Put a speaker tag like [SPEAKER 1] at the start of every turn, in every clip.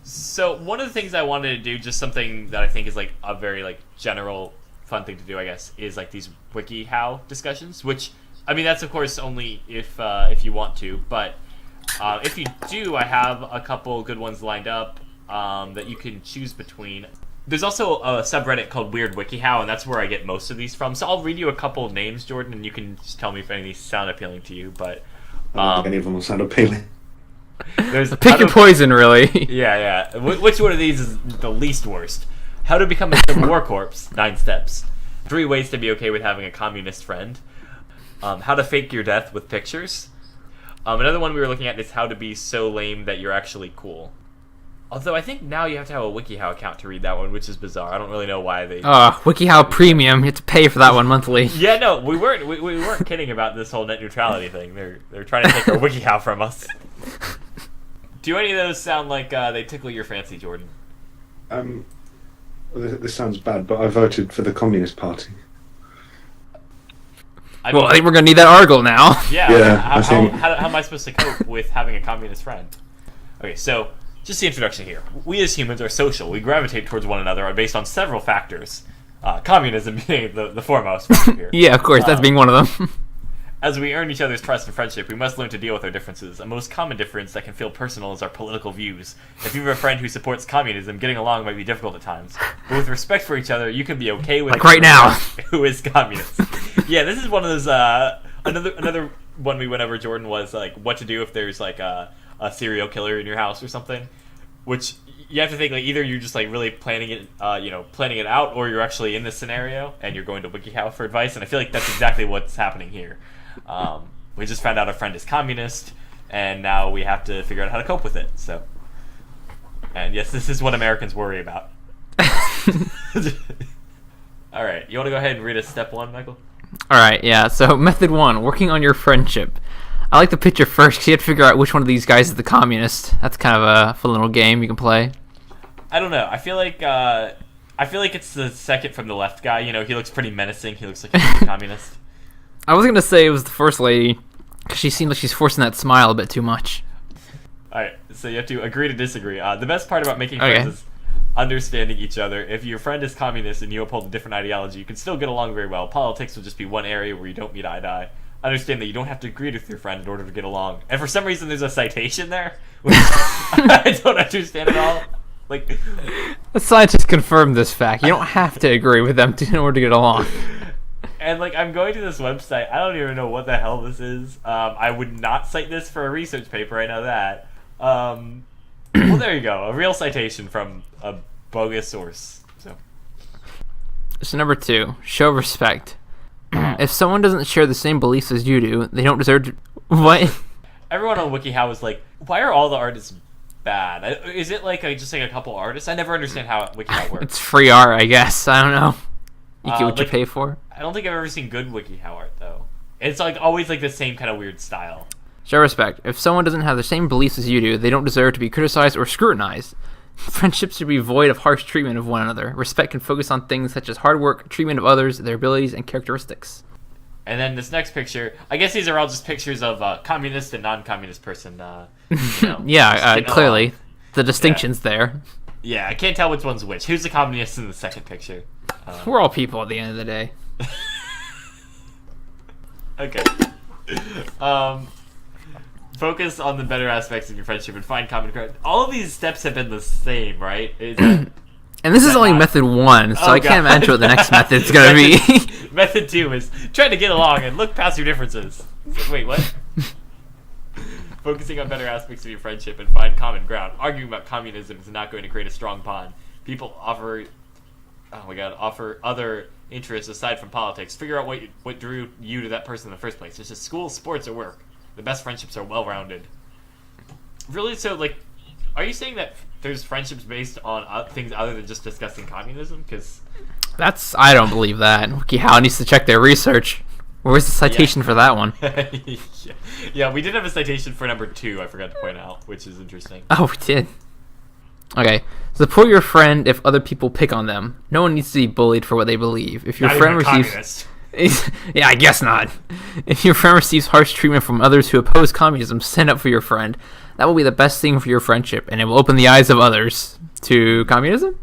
[SPEAKER 1] So one of the things I wanted to do, just something that I think is like a very like general fun thing to do, I guess, is like these WikiHow discussions. Which, I mean, that's of course only if you want to, but if you do, I have a couple good ones lined up that you can choose between. There's also a subreddit called Weird WikiHow, and that's where I get most of these from. So I'll read you a couple of names, Jordan, and you can just tell me if any of these sound appealing to you. But
[SPEAKER 2] I don't think any of them will sound appealing.
[SPEAKER 3] Pick your poison, really.
[SPEAKER 1] Yeah. Which one of these is the least worst? How to become a Civil War corpse, 9 steps. 3 ways to be okay with having a communist friend. How to fake your death with pictures. Another one we were looking at is how to be so lame that you're actually cool. Although I think now you have to have a WikiHow account to read that one, which is bizarre. I don't really know why they...
[SPEAKER 3] WikiHow Premium. You have to pay for that one monthly.
[SPEAKER 1] Yeah, no, we weren't kidding about this whole net neutrality thing. They're trying to take our WikiHow from us. Do any of those sound like they tickle your fancy, Jordan?
[SPEAKER 2] This sounds bad, but I voted for the Communist Party.
[SPEAKER 1] I mean,
[SPEAKER 3] I think we're going to need that article now.
[SPEAKER 1] Yeah, how am I supposed to cope with having a communist friend? Okay, so... just the introduction here. We as humans are social. We gravitate towards one another based on several factors. Communism being the foremost factor here.
[SPEAKER 3] Yeah, of course, that's being one of them.
[SPEAKER 1] As we earn each other's trust and friendship, we must learn to deal with our differences. A most common difference that can feel personal is our political views. If you have a friend who supports communism, getting along might be difficult at times. But with respect for each other, you can be okay with...
[SPEAKER 3] like right now.
[SPEAKER 1] ...who is communist. Yeah, this is one of those... Another one we went over, Jordan, was like what to do if there's like a serial killer in your house or something, which you have to think like either you're just like really planning it out, or you're actually in this scenario and you're going to WikiHow for advice. And I feel like that's exactly what's happening here. We just found out our friend is communist, and now we have to figure out how to cope with it. So, and yes, this is what Americans worry about. All right, you want to go ahead and read us step 1, Michael?
[SPEAKER 3] All right, yeah. So method 1, working on your friendship. I like the picture first because you have to figure out which one of these guys is the communist. That's kind of a fun little game you can play.
[SPEAKER 1] I don't know. I feel like it's the second from the left guy. You know, he looks pretty menacing. He looks like he's a communist.
[SPEAKER 3] I was gonna say it was the first lady because she seemed like she's forcing that smile a bit too much.
[SPEAKER 1] All right, so you have to agree to disagree. The best part about making friends is understanding each other. If your friend is communist and you uphold a different ideology, you can still get along very well. Politics will just be one area where you don't meet eye to eye. Understand that you don't have to agree with your friend in order to get along. And for some reason, there's a citation there, which I don't understand at all. Like,
[SPEAKER 3] the scientists confirmed this fact. You don't have to agree with them in order to get along.
[SPEAKER 1] And like, I'm going to this website. I don't even know what the hell this is. I would not cite this for a research paper. I know that. Well, there you go. A real citation from a bogus source.
[SPEAKER 3] So number 2, show respect. If someone doesn't share the same beliefs as you do, they don't deserve to... What?
[SPEAKER 1] Everyone on WikiHow is like, why are all the artists bad? Is it like just like a couple artists? I never understand how WikiHow works.
[SPEAKER 3] It's free art, I guess. I don't know. You get what you pay for.
[SPEAKER 1] I don't think I've ever seen good WikiHow art, though. It's like always like the same kind of weird style.
[SPEAKER 3] Show respect. If someone doesn't have the same beliefs as you do, they don't deserve to be criticized or scrutinized. Friendships should be void of harsh treatment of one another. Respect can focus on things such as hard work, treatment of others, their abilities, and characteristics.
[SPEAKER 1] And then this next picture, I guess these are all just pictures of communist and non-communist person.
[SPEAKER 3] Yeah, clearly. The distinction's there.
[SPEAKER 1] Yeah, I can't tell which one's which. Who's the communist in the second picture?
[SPEAKER 3] We're all people at the end of the day.
[SPEAKER 1] Okay. Focus on the better aspects of your friendship and find common ground. All of these steps have been the same, right?
[SPEAKER 3] And this is only method 1, so I can't imagine what the next method's going to be.
[SPEAKER 1] Method 2 is trying to get along and look past your differences. Wait, what? Focusing on better aspects of your friendship and find common ground. Arguing about communism is not going to create a strong bond. People offer other interests aside from politics. Figure out what drew you to that person in the first place. It's just school, sports, or work. The best friendships are well-rounded. Really? So, like, are you saying that there's friendships based on things other than just discussing communism? Because
[SPEAKER 3] I don't believe that. WikiHow needs to check their research. Where's the citation for that one?
[SPEAKER 1] Yeah, we did have a citation for number 2, I forgot to point out, which is interesting.
[SPEAKER 3] Oh, we did. Okay. Support your friend if other people pick on them. No one needs to be bullied for what they believe. If your friend receives... Yeah, I guess not. If your friend receives harsh treatment from others who oppose communism, stand up for your friend. That will be the best thing for your friendship, and it will open the eyes of others to communism.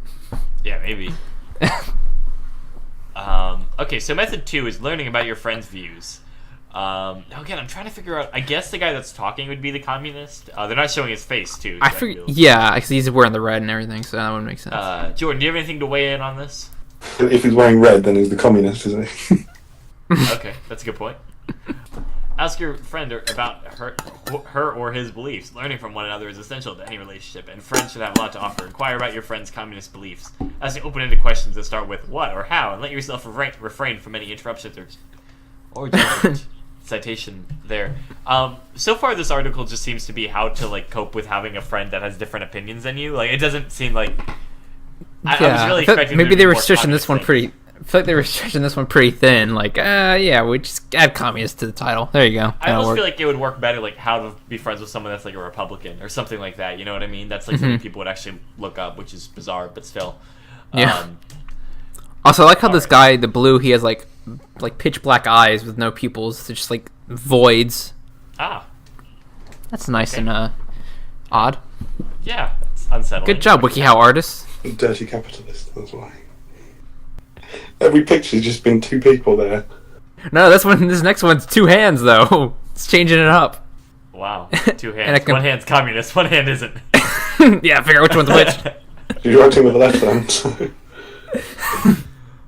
[SPEAKER 1] Yeah, maybe. Okay, so method 2 is learning about your friend's views. Again, I'm trying to figure out. I guess the guy that's talking would be the communist. They're not showing his face too.
[SPEAKER 3] I figure, yeah, because he's wearing the red and everything, so that wouldn't make sense.
[SPEAKER 1] Jordan, do you have anything to weigh in on this?
[SPEAKER 2] If he's wearing red, then he's the communist, isn't he?
[SPEAKER 1] Okay, that's a good point. Ask your friend about her or his beliefs. Learning from one another is essential to any relationship, and friends should have a lot to offer. Inquire about your friend's communist beliefs. Ask open-ended questions that start with what or how, and let yourself refrain from any interruptions or judgment. Citation there. So far, this article just seems to be how to like cope with having a friend that has different opinions than you. Like, it doesn't seem like. I was really expecting.
[SPEAKER 3] Maybe they were stretching this one pretty. I feel like they were stretching this one pretty thin. Like, yeah, we just add communist to the title. There you go.
[SPEAKER 1] I almost feel like it would work better, like how to be friends with someone that's like a Republican or something like that. You know what I mean? That's like something people would actually look up, which is bizarre, but still.
[SPEAKER 3] Yeah. Also, I like how this guy, the blue, he has like pitch black eyes with no pupils. They're just like voids.
[SPEAKER 1] Ah.
[SPEAKER 3] That's nice and odd.
[SPEAKER 1] Yeah, it's unsettling.
[SPEAKER 3] Good job, WikiHow artists.
[SPEAKER 2] Dirty capitalist, that's why. Every picture's just been two people there.
[SPEAKER 3] No, this next one's two hands though. It's changing it up.
[SPEAKER 1] Wow, two hands. One hand's communist, one hand isn't.
[SPEAKER 3] Yeah, figure out which one's which.
[SPEAKER 2] You're writing with the left hand.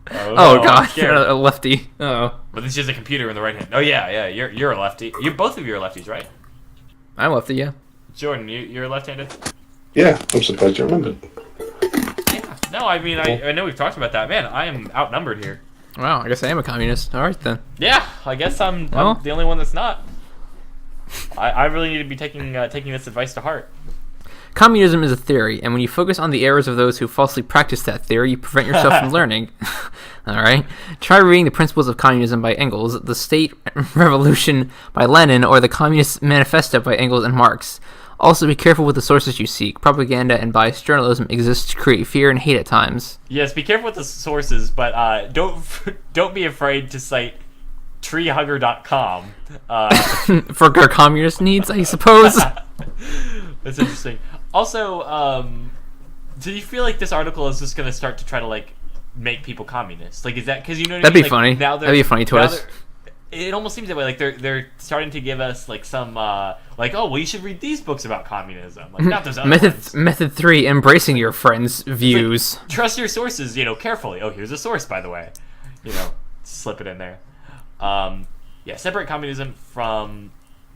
[SPEAKER 3] Oh god, a lefty. Oh.
[SPEAKER 1] But this is a computer in the right hand. Oh yeah, you're a lefty. Both of you are lefties, right?
[SPEAKER 3] I'm lefty, yeah.
[SPEAKER 1] Jordan, you're left-handed?
[SPEAKER 2] Yeah, I'm surprised you remembered.
[SPEAKER 1] Yeah. No, I mean, I know we've talked about that. Man, I am outnumbered here.
[SPEAKER 3] Wow, I guess I am a communist. All right, then.
[SPEAKER 1] Yeah, I guess I'm the only one that's not. I really need to be taking this advice to heart.
[SPEAKER 3] Communism is a theory, and when you focus on the errors of those who falsely practice that theory, you prevent yourself from learning. All right? Try reading The Principles of Communism by Engels, The State Revolution by Lenin, or The Communist Manifesto by Engels and Marx. Also, be careful with the sources you seek. Propaganda and biased journalism exist to create fear and hate at times. Yes, be careful with the sources, but don't be afraid to cite treehugger.com. For our communist needs, I suppose.
[SPEAKER 1] That's interesting. Also, do you feel like this article is just going to start to try to like make people communists? Like, is that because you know? What
[SPEAKER 3] That'd
[SPEAKER 1] I mean?
[SPEAKER 3] Be funny. That'd be a funny twist.
[SPEAKER 1] It almost seems that way. Like they're starting to give us like some like, oh, well, you should read these books about communism. Like, not those other ones. Method
[SPEAKER 3] 3: embracing your friends' views.
[SPEAKER 1] Like, trust your sources, carefully. Oh, here's a source, by the way. Slip it in there. Separate communism from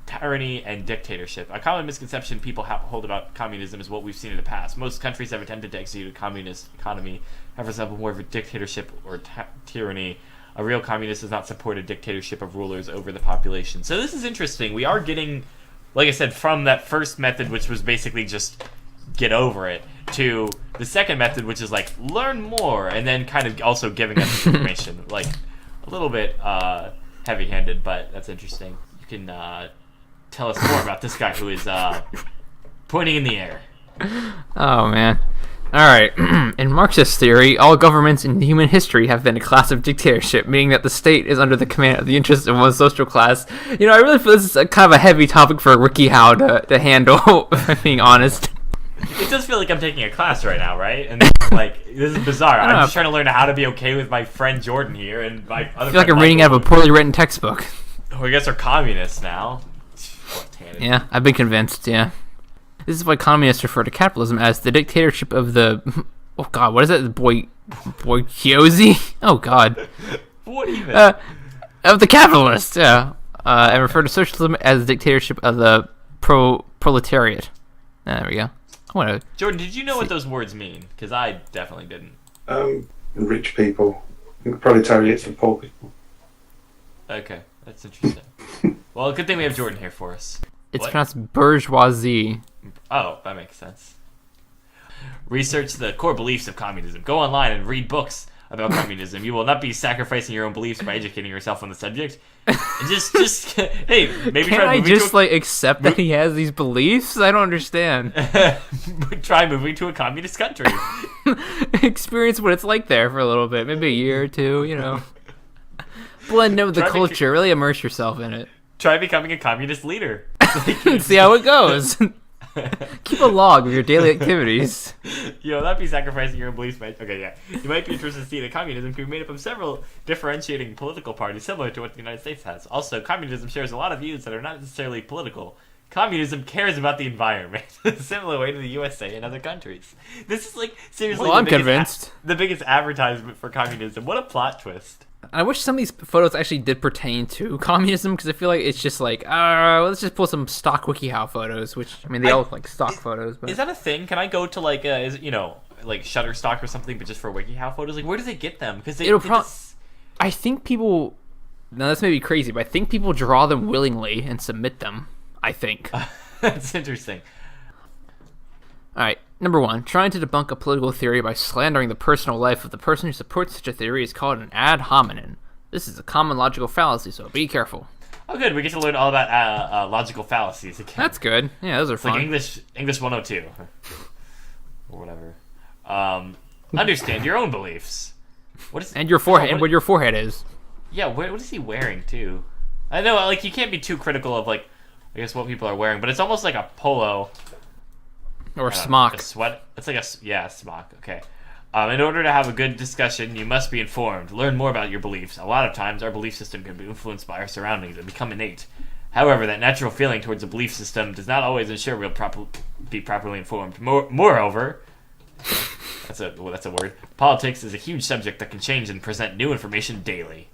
[SPEAKER 1] tyranny and dictatorship. A common misconception people hold about communism is what we've seen in the past. Most countries have attempted to execute a communist economy, have resembled more of a dictatorship or tyranny. A real communist does not support a dictatorship of rulers over the population. So this is interesting. We are getting, like I said, from that first method, which was basically just get over it, to the second method, which is like learn more, and then kind of also giving us information. Like a little bit heavy-handed, but that's interesting. You can tell us more about this guy who is pointing in the air. Oh, man. All right. In Marxist theory, all governments in human history have been a class of dictatorship, meaning that the state is under the command of the interests of one social class. I really feel this is kind of a heavy topic for WikiHow to handle, if I'm being honest. It does feel like I'm taking a class right now, right? And like, this is bizarre. I'm just trying to learn how to be okay with my friend Jordan here and my other. I feel like I'm reading out of a poorly written textbook. Oh, I guess we're communists now. Yeah, I've been convinced. Yeah, this is why communists refer to capitalism as the dictatorship of the. Oh God, what is that? Bourgeoisie? Oh God. What even? Of the capitalists. Yeah, and refer to socialism as the dictatorship of the proletariat. There we go. Jordan, did you know what those words mean? Because I definitely didn't.
[SPEAKER 2] Rich people. I think proletariat's for poor people.
[SPEAKER 1] Okay, that's interesting. Well, good thing we have Jordan here for us. It's pronounced bourgeoisie. Oh, that makes sense. Research the core beliefs of communism. Go online and read books about communism. You will not be sacrificing your own beliefs by educating yourself on the subject. And just hey, maybe
[SPEAKER 3] Can't I just accept that he has these beliefs? I don't understand.
[SPEAKER 1] Try moving to a communist country.
[SPEAKER 3] Experience what it's like there for a little bit, maybe a year or two. Blend in with the culture. Really immerse yourself in it.
[SPEAKER 1] Try becoming a communist leader.
[SPEAKER 3] See how it goes. Keep a log of your daily activities.
[SPEAKER 1] That'd be sacrificing your own beliefs. Okay, yeah. You might be interested to see that communism can be made up of several differentiating political parties, similar to what the United States has. Also, communism shares a lot of views that are not necessarily political. Communism cares about the environment, similar way to the USA and other countries. This is like seriously.
[SPEAKER 3] Well, I'm convinced.
[SPEAKER 1] The biggest advertisement for communism. What a plot twist!
[SPEAKER 3] I wish some of these photos actually did pertain to communism, because I feel like it's just like, let's just pull some stock WikiHow photos, which, I mean, they all look like stock photos. But...
[SPEAKER 1] Is that a thing? Can I go to, like, like Shutterstock or something, but just for WikiHow photos? Like, where do they get them? Because
[SPEAKER 3] I think people... Now, this may be crazy, but I think people draw them willingly and submit them, I think.
[SPEAKER 1] That's interesting.
[SPEAKER 3] Alright, number 1. Trying to debunk a political theory by slandering the personal life of the person who supports such a theory is called an ad hominem. This is a common logical fallacy, so be careful.
[SPEAKER 1] Oh, good. We get to learn all about logical fallacies again.
[SPEAKER 3] That's good. Yeah, those are fun.
[SPEAKER 1] Like English 102. Or whatever. Understand your own beliefs.
[SPEAKER 3] And your forehead, and what your forehead is.
[SPEAKER 1] Yeah, what is he wearing, too? I know, like, you can't be too critical of, like, I guess what people are wearing, but it's almost like a polo...
[SPEAKER 3] Or a smock.
[SPEAKER 1] A sweat. It's like a smock. Okay. In order to have a good discussion, you must be informed. Learn more about your beliefs. A lot of times, our belief system can be influenced by our surroundings and become innate. However, that natural feeling towards a belief system does not always ensure we'll be properly informed. Moreover, that's a word. Politics is a huge subject that can change and present new information daily.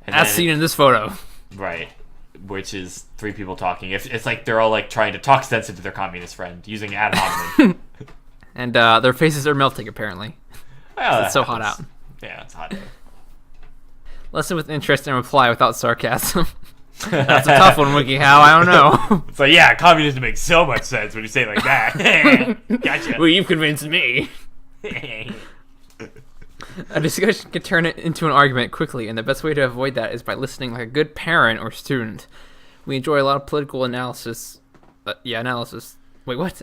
[SPEAKER 3] As seen in this photo.
[SPEAKER 1] Right. Which is 3 people talking. It's like they're all like trying to talk sense into their communist friend using ad hominem.
[SPEAKER 3] And their faces are melting, apparently.
[SPEAKER 1] Well,
[SPEAKER 3] it's so hot out.
[SPEAKER 1] Yeah, it's hot.
[SPEAKER 3] Listen with interest and reply without sarcasm. That's a tough one, WikiHow. I don't know.
[SPEAKER 1] It's like, yeah, communism makes so much sense when you say it like that. Gotcha.
[SPEAKER 3] Well, you've convinced me. A discussion can turn it into an argument quickly, and the best way to avoid that is by listening like a good parent or student. We enjoy a lot of political analysis. Analysis. Wait, what?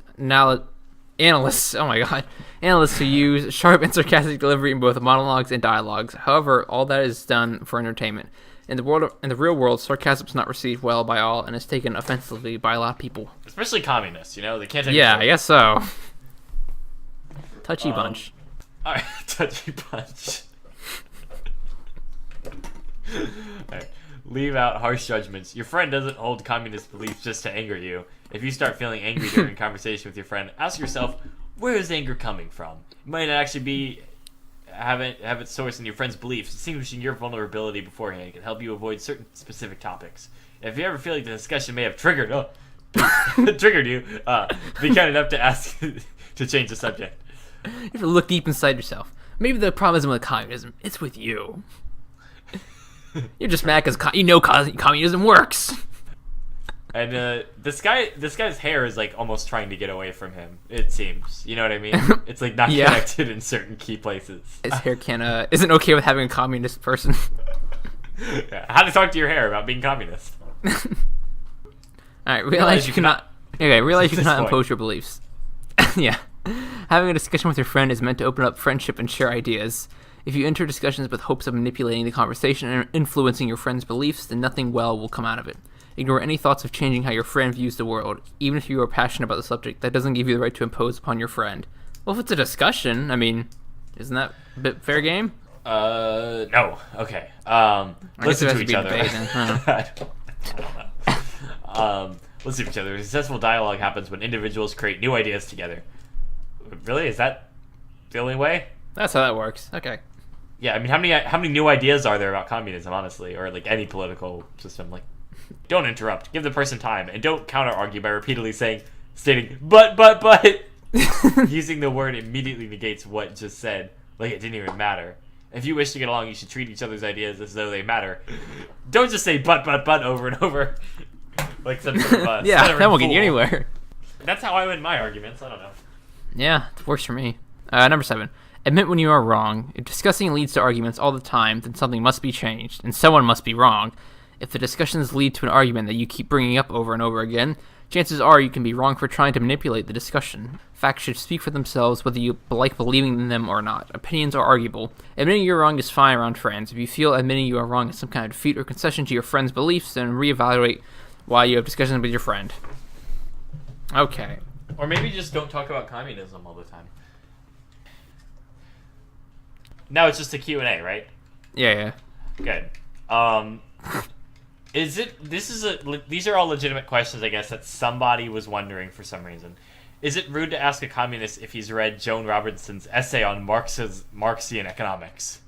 [SPEAKER 3] Analysts. Oh my god. Analysts who use sharp and sarcastic delivery in both monologues and dialogues. However, all that is done for entertainment. In the real world, sarcasm is not received well by all, and is taken offensively by a lot of people.
[SPEAKER 1] Especially communists, they can't take it.
[SPEAKER 3] Yeah, I guess so. Touchy bunch.
[SPEAKER 1] Alright, touchy punch. Alright. Leave out harsh judgments. Your friend doesn't hold communist beliefs just to anger you. If you start feeling angry during a conversation with your friend, ask yourself, where is anger coming from? It might actually have its source in your friend's beliefs. Distinguishing your vulnerability beforehand can help you avoid certain specific topics. If you ever feel like the discussion may have triggered you, be kind enough to ask to change the subject.
[SPEAKER 3] You have to look deep inside yourself. Maybe the problem isn't with communism. It's with you. You're just mad because communism works.
[SPEAKER 1] And this guy's hair is like almost trying to get away from him. It seems. You know what I mean? It's like not connected in certain key places.
[SPEAKER 3] His hair isn't okay with having a communist person.
[SPEAKER 1] Yeah. How to talk to your hair about being communist?
[SPEAKER 3] All right. Realize you cannot impose your beliefs. Yeah. Having a discussion with your friend is meant to open up friendship and share ideas. If you enter discussions with hopes of manipulating the conversation and influencing your friend's beliefs, then nothing well will come out of it. Ignore any thoughts of changing how your friend views the world. Even if you are passionate about the subject, that doesn't give you the right to impose upon your friend. Well, if it's a discussion, I mean, isn't that a bit fair game?
[SPEAKER 1] No. Okay. Listen to each other. I don't know. Listen to each other. Successful dialogue happens when individuals create new ideas together. Really? Is that the only way?
[SPEAKER 3] That's how that works. Okay.
[SPEAKER 1] Yeah, I mean, how many new ideas are there about communism, honestly, or like any political system? Like, don't interrupt. Give the person time, and don't counter-argue by repeatedly stating, but. Using the word immediately negates what just said, like it didn't even matter. If you wish to get along, you should treat each other's ideas as though they matter. Don't just say but over and over, like some sort of
[SPEAKER 3] yeah, that won't get you anywhere.
[SPEAKER 1] That's how I win my arguments. I don't know.
[SPEAKER 3] Yeah, it works for me. Number 7. Admit when you are wrong. If discussing leads to arguments all the time, then something must be changed, and someone must be wrong. If the discussions lead to an argument that you keep bringing up over and over again, chances are you can be wrong for trying to manipulate the discussion. Facts should speak for themselves whether you like believing in them or not. Opinions are arguable. Admitting you're wrong is fine around friends. If you feel admitting you are wrong is some kind of defeat or concession to your friend's beliefs, then reevaluate why you have discussions with your friend. Okay.
[SPEAKER 1] Or maybe just don't talk about communism all the time. Now it's just a Q&A, right?
[SPEAKER 3] Yeah.
[SPEAKER 1] Good. These are all legitimate questions, I guess, that somebody was wondering for some reason. Is it rude to ask a communist if he's read Joan Robinson's essay on Marxian economics?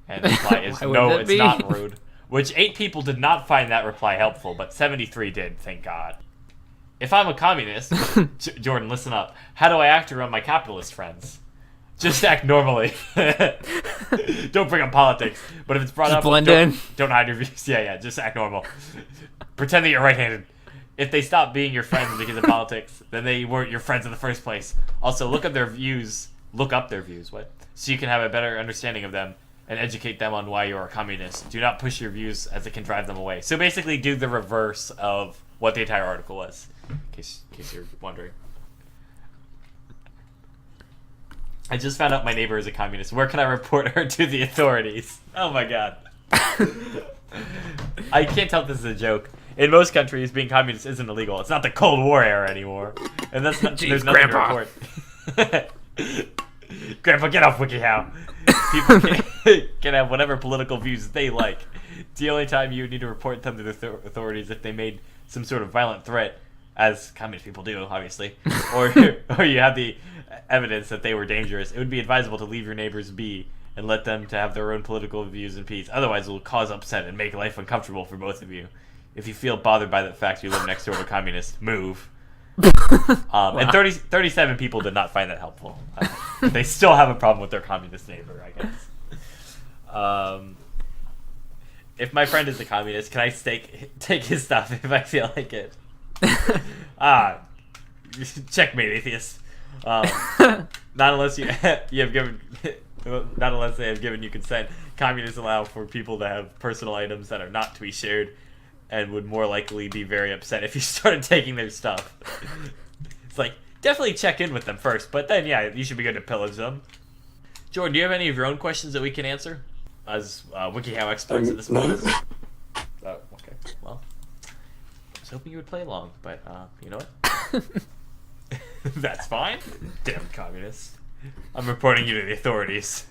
[SPEAKER 1] And the reply is no, it's not rude. Which 8 people did not find that reply helpful, but 73 did, thank God. If I'm a communist, Jordan, listen up. How do I act around my capitalist friends? Just act normally. Don't bring up politics. But if it's brought up,
[SPEAKER 3] blend in.
[SPEAKER 1] Don't hide your views. Yeah, just act normal. Pretend that you're right-handed. If they stop being your friends because of politics, then they weren't your friends in the first place. Also, look up their views. So you can have a better understanding of them and educate them on why you're a communist. Do not push your views as it can drive them away. So basically do the reverse of what the entire article was, in case you're wondering. I just found out my neighbor is a communist. Where can I report her to the authorities? Oh my god. I can't tell if this is a joke. In most countries, being communist isn't illegal. It's not the Cold War era anymore. And that's not,
[SPEAKER 3] Jeez,
[SPEAKER 1] there's nothing
[SPEAKER 3] Grandpa.
[SPEAKER 1] to report. Grandpa, get off WikiHow. People can have whatever political views they like. It's the only time you need to report them to the authorities if they made some sort of violent threat, as communist people do, obviously, or you have the evidence that they were dangerous. It would be advisable to leave your neighbors be and let them to have their own political views in peace. Otherwise, it will cause upset and make life uncomfortable for both of you. If you feel bothered by the fact you live next door to a communist, move. Wow. And 37 people did not find that helpful. They still have a problem with their communist neighbor, I guess. If my friend is a communist, can I take his stuff if I feel like it? Checkmate, atheist. Not unless you have given, not unless they have given you consent. Communists allow for people to have personal items that are not to be shared, and would more likely be very upset if you started taking their stuff. It's like, definitely check in with them first, but then, yeah, you should be good to pillage them. Jordan, do you have any of your own questions that we can answer as WikiHow experts at this point?
[SPEAKER 2] No.
[SPEAKER 1] Oh, okay. Well, I was hoping you would play along, but you know what? That's fine. Damn communists. I'm reporting you to the authorities.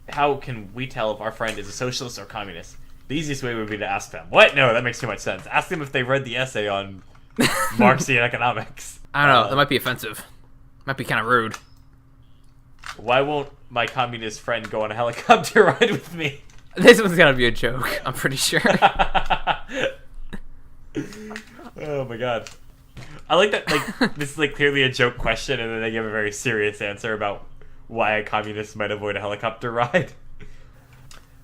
[SPEAKER 1] How can we tell if our friend is a socialist or communist? The easiest way would be to ask them. What? No, that makes too much sense. Ask them if they read the essay on Marxian economics.
[SPEAKER 3] I don't know. That might be offensive. Might be kind of rude.
[SPEAKER 1] Why won't my communist friend go on a helicopter ride with me?
[SPEAKER 3] This one's gonna be a joke. I'm pretty sure.
[SPEAKER 1] Oh my god. I like that. Like, this is like clearly a joke question, and then they give a very serious answer about why a communist might avoid a helicopter ride.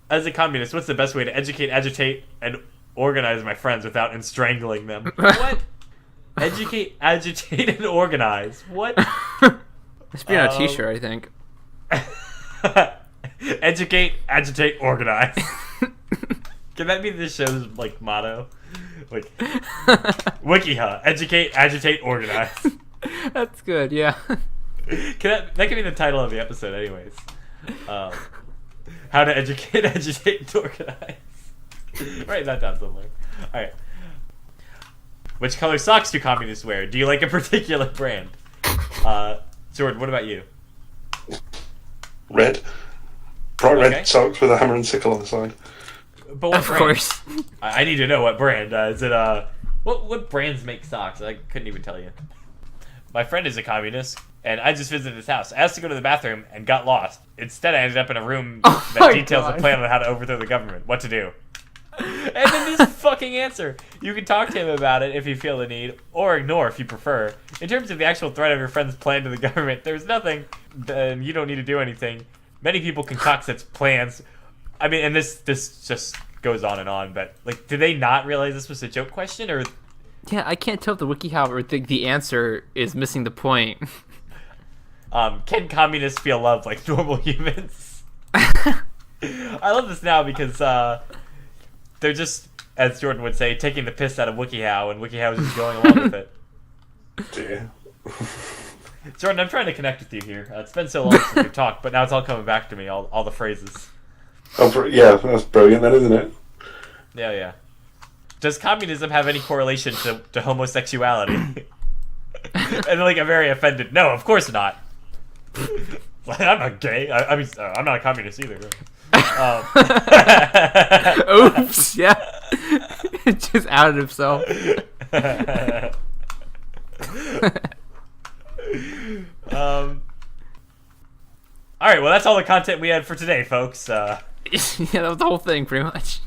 [SPEAKER 1] As a communist, what's the best way to educate, agitate, and organize my friends without strangling them? What? Educate, agitate, and organize. What?
[SPEAKER 3] It's be on a t-shirt, I think.
[SPEAKER 1] Educate, agitate, organize. Can that be the show's like motto? Like, WikiHuh, educate, agitate, organize.
[SPEAKER 3] That's good, yeah.
[SPEAKER 1] That could be the title of the episode, anyways. How to educate, agitate, and organize. Write that down somewhere. Alright. Which color socks do communists wear? Do you like a particular brand? Jordan, what about you?
[SPEAKER 2] Red. Bright
[SPEAKER 1] Okay.
[SPEAKER 2] red socks with a hammer and sickle on the side.
[SPEAKER 1] But what
[SPEAKER 3] Of
[SPEAKER 1] brand?
[SPEAKER 3] course.
[SPEAKER 1] I need to know what brand. Is it what brands make socks? I couldn't even tell you. My friend is a communist, and I just visited his house. I asked to go to the bathroom and got lost. Instead, I ended up in a room that
[SPEAKER 3] my
[SPEAKER 1] details
[SPEAKER 3] God.
[SPEAKER 1] a plan on how to overthrow the government. What to do. And then this fucking answer. You can talk to him about it if you feel the need, or ignore if you prefer. In terms of the actual threat of your friend's plan to the government, there's nothing. Then you don't need to do anything. Many people concoct such plans. I mean, and this just goes on, but like, did they not realize this was a joke question, or?
[SPEAKER 3] Yeah, I can't tell if the WikiHow or the answer is missing the point.
[SPEAKER 1] Can communists feel love like normal humans? I love this now because they're just, as Jordan would say, taking the piss out of WikiHow, and WikiHow is just going along with it.
[SPEAKER 2] Dear.
[SPEAKER 1] Jordan, I'm trying to connect with you here. It's been so long since we've talked, but now it's all coming back to me, all the phrases.
[SPEAKER 2] Oh, yeah, that's brilliant then, isn't it?
[SPEAKER 1] Yeah. does communism have any correlation to homosexuality? And like a very offended, no, of course not. Like, I'm not gay. I mean, I'm not a communist either.
[SPEAKER 3] Oops, yeah. Just outed himself.
[SPEAKER 1] All right, well, that's all the content we had for today, folks.
[SPEAKER 3] Yeah, that was the whole thing, pretty much.